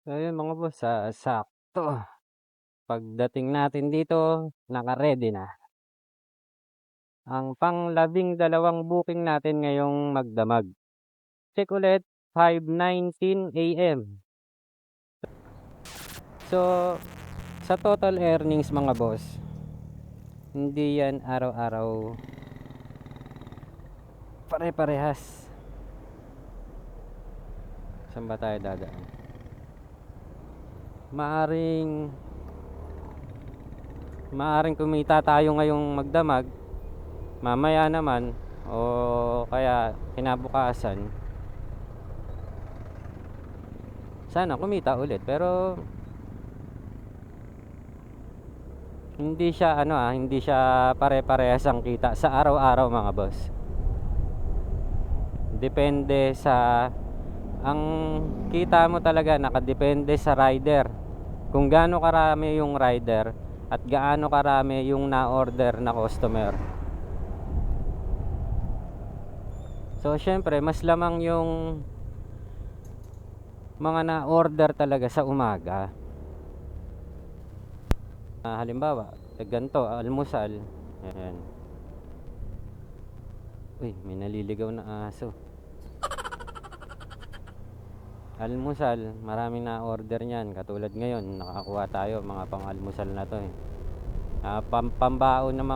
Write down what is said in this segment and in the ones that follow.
So ayun mga boss, sakto pagdating natin dito naka-ready na ang pang-12 booking natin ngayong magdamag. Check ulit 5:19 AM. So sa total earnings mga boss, hindi yan araw-araw pare-parehas. Saan ba tayo dadaan? Maaring kumita tayo ngayong magdamag, mamaya naman o kaya kinabukasan sana kumita ulit, pero hindi siya pare-parehas ang kita sa araw-araw mga boss. Depende sa ang kita mo talaga nakadepende sa rider. Kung gaano karami yung rider at gaano karami yung na-order na customer. So syempre mas lamang yung mga na-order talaga sa umaga. Halimbawa, ganito, almusal. Ayan. Uy, may naliligaw na aso. Almusal, maraming na-order niyan. Katulad ngayon, nakakuha tayo mga pang-almusal na to eh. Pambaon ng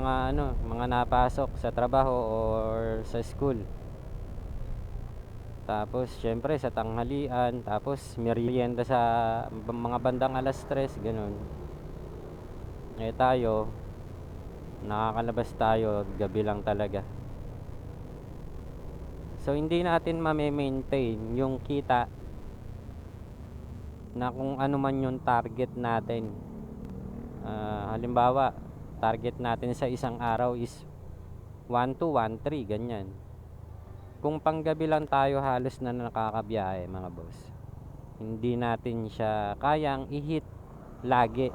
mga napasok sa trabaho or sa school. Tapos syempre sa tanghalian, tapos merienda sa mga bandang alas 3, ganun. Eh tayo, nakakalabas tayo gabi lang talaga. So hindi natin ma-maintain yung kita na kung ano man yung target natin. Halimbawa, target natin sa isang araw is 1-2, 1-3, ganyan. Kung panggabi lang tayo halos na nakakabiyahe mga boss, hindi natin siya kayang i-hit lagi.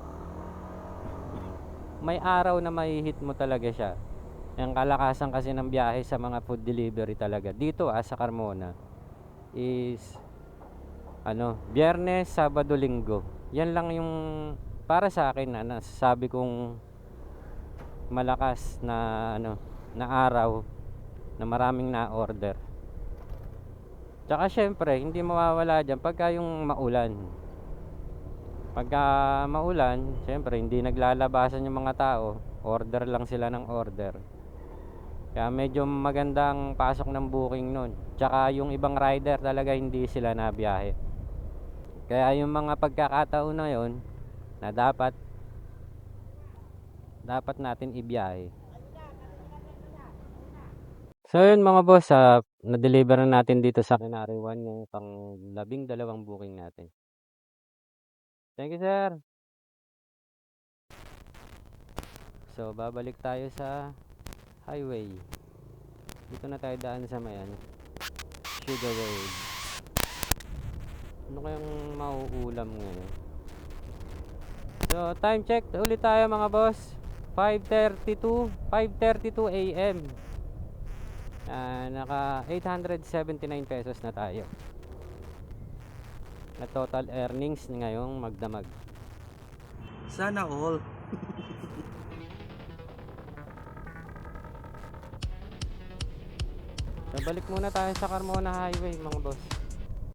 May araw na mai-hit mo talaga siya. Ang kalakasan kasi ng biyahe sa mga food delivery talaga dito sa Carmona is Biyernes, Sabado, Linggo. Yan lang yung para sa akin na nasasabi kong malakas na araw na maraming na-order. Tsaka syempre, hindi mawawala diyan pagka yung maulan. Pagka maulan, syempre hindi naglalabasan yung mga tao, order lang sila ng order. Kaya medyo magandang pasok ng booking nun. Tsaka yung ibang rider talaga hindi sila nabiyahe. Kaya yung mga pagkakataon na yun na dapat natin ibiyahe. So yun mga boss, na-deliver na natin dito sa Canary One yung pang 12 booking natin. Thank you sir. So babalik tayo sa highway. Dito na tayo daan sa may Sugar Road. Ano kayang mauulam ngayon? So time check ulit tayo mga boss. 5:32 AM. Naka 879 pesos na tayo na total earnings ngayong magdamag. Sana all. So balik muna tayo sa Carmona Highway mga boss.